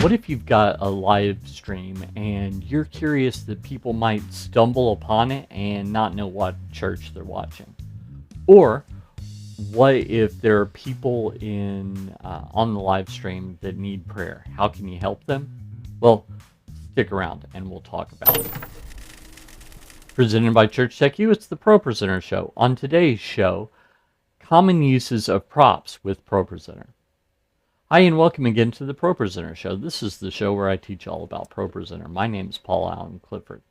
What if you've got a live stream and you're curious that people might stumble upon it and not know what church they're watching? Or what if there are people on the live stream that need prayer? How can you help them? Well, stick around and we'll talk about it. Presented by Church Tech U, it's the ProPresenter Show. On today's show, common uses of props with ProPresenter. Hi, and welcome again to the ProPresenter Show. This is the show where I teach all about ProPresenter. My name is Paul Allen Clifford.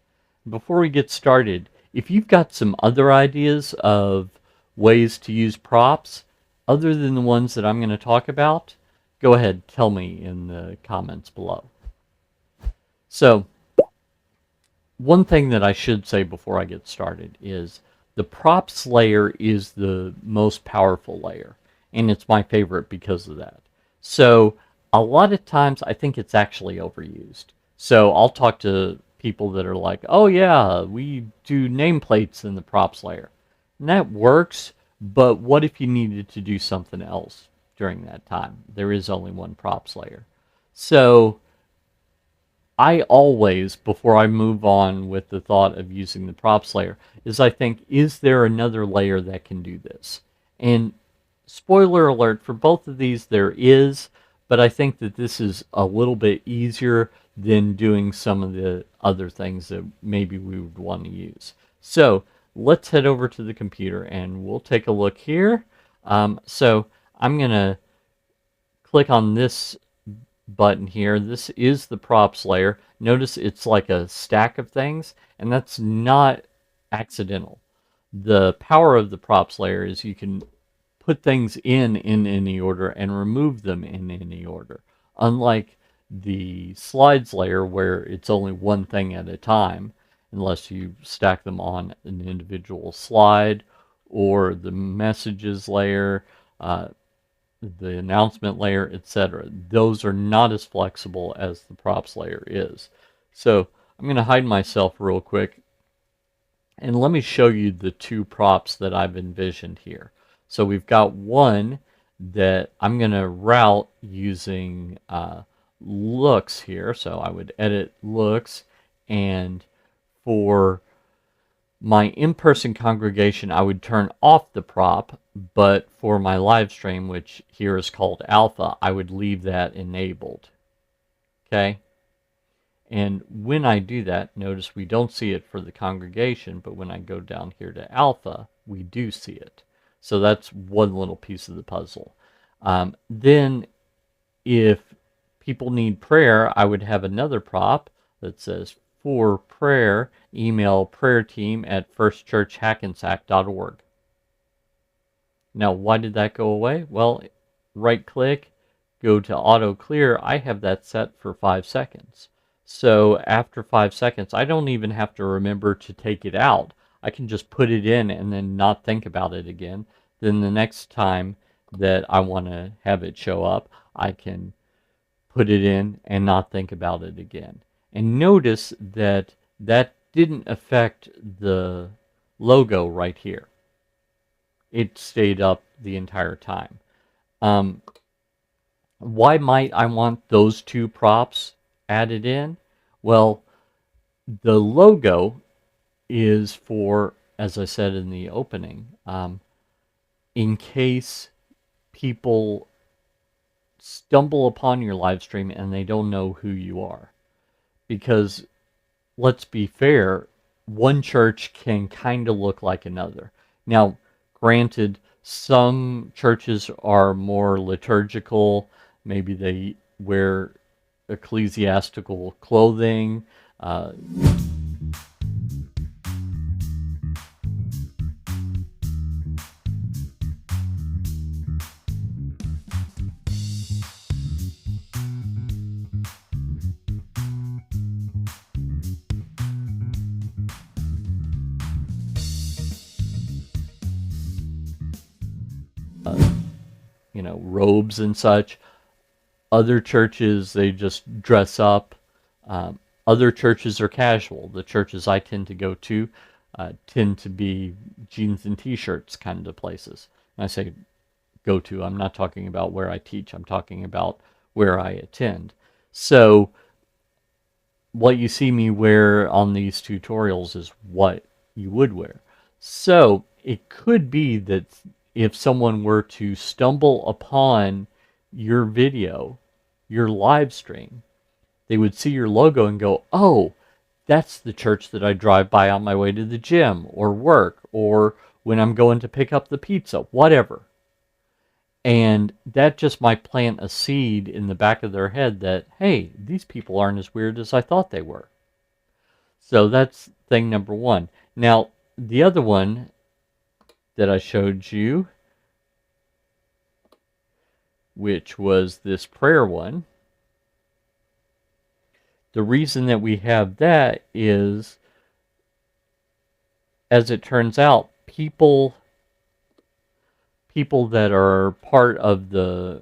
Before we get started, if you've got some other ideas of ways to use props other than the ones that I'm going to talk about, go ahead, tell me in the comments below. So, one thing that I should say before I get started is the props layer is the most powerful layer, and it's my favorite because of that. So a lot of times I think it's actually overused. So I'll talk to people that are like, oh yeah, we do nameplates in the props layer. And that works, but what if you needed to do something else during that time? There is only one props layer. So I always, before I move on with the thought of using the props layer, I think, is there another layer that can do this? And spoiler alert, for both of these there is, but I think that this is a little bit easier than doing some of the other things that maybe we would want to use. So let's head over to the computer and we'll take a look here. So I'm going to click on this button here. This is the props layer. Notice it's like a stack of things, and that's not accidental. The power of the props layer is you can put things in any order and remove them in any order. Unlike the slides layer where it's only one thing at a time, unless you stack them on an individual slide, or the messages layer, the announcement layer, etc. Those are not as flexible as the props layer is. So I'm going to hide myself real quick, and let me show you the two props that I've envisioned here. So we've got one that I'm going to route using looks here. So I would edit looks, and for my in-person congregation, I would turn off the prop, but for my live stream, which here is called alpha, I would leave that enabled. Okay? And when I do that, notice we don't see it for the congregation, but when I go down here to alpha, we do see it. So that's one little piece of the puzzle. Then if people need prayer, I would have another prop that says, for prayer, email prayerteam@firstchurchhackensack.org. Now, why did that go away? Well, right-click, go to auto clear. I have that set for 5 seconds. So after 5 seconds, I don't even have to remember to take it out. I can just put it in and then not think about it again. Then the next time that I want to have it show up, I can put it in and not think about it again. And notice that that didn't affect the logo right here. It stayed up the entire time. Why might I want those two props added in? Well, the logo is for, as I said in the opening, in case people stumble upon your live stream and they don't know who you are. Because, let's be fair, one church can kind of look like another. Now, granted, some churches are more liturgical. Maybe they wear ecclesiastical clothing. Robes and such. Other churches, they just dress up. Other churches are casual. The churches I tend to go to tend to be jeans and t-shirts kind of places. And I say go to, I'm not talking about where I teach. I'm talking about where I attend. So what you see me wear on these tutorials is what you would wear. So it could be that if someone were to stumble upon your video, your live stream, they would see your logo and go, oh, that's the church that I drive by on my way to the gym or work or when I'm going to pick up the pizza, whatever. And that just might plant a seed in the back of their head that, hey, these people aren't as weird as I thought they were. So that's thing number one. Now, the other one that I showed you, which was this prayer one, the reason that we have that is, as it turns out, people that are part of the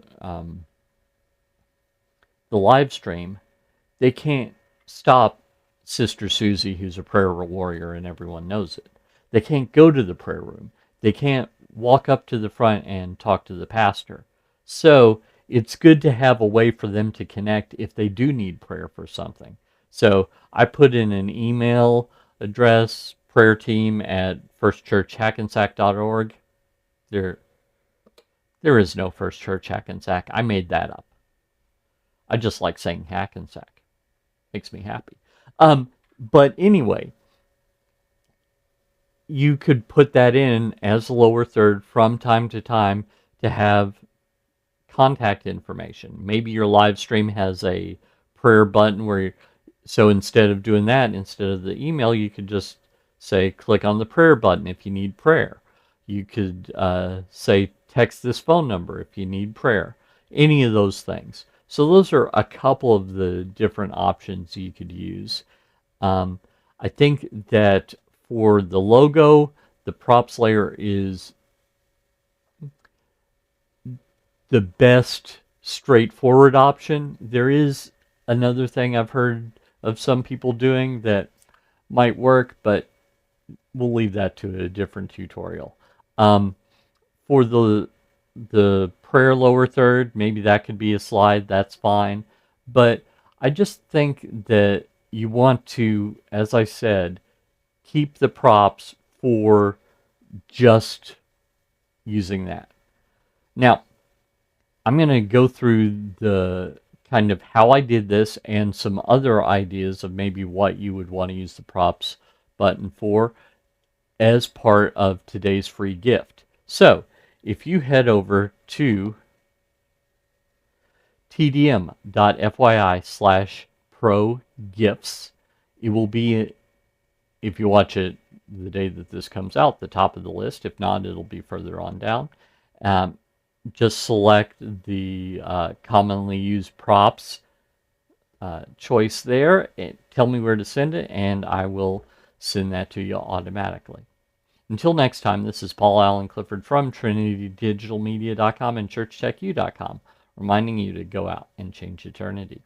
live stream, they can't stop Sister Susie, who's a prayer warrior, and everyone knows it. They can't go to the prayer room. They can't walk up to the front and talk to the pastor. So it's good to have a way for them to connect if they do need prayer for something. So I put in an email address, prayer team at firstchurchhackensack.org. There is no First Church Hackensack. I made that up. I just like saying Hackensack. Makes me happy. But anyway, you could put that in as a lower third from time to time to have contact information. Maybe your live stream has a prayer button where so instead of doing that, instead of the email, you could just say click on the prayer button if you need prayer. You could say text this phone number if you need prayer. Any of those things. So those are a couple of the different options you could use. I think that for the logo, the props layer is the best straightforward option. There is another thing I've heard of some people doing that might work, but we'll leave that to a different tutorial. For the prayer lower third, maybe that could be a slide, that's fine. But I just think that you want to, as I said, keep the props for just using that. Now, I'm going to go through the kind of how I did this and some other ideas of maybe what you would want to use the props button for as part of today's free gift. So, if you head over to TDM.fyi/ProGifts, it will be, if you watch it the day that this comes out, the top of the list. If not, it'll be further on down. Just select the commonly used props choice there. Tell me where to send it, and I will send that to you automatically. Until next time, this is Paul Allen Clifford from TrinityDigitalMedia.com and ChurchTechU.com, reminding you to go out and change eternity.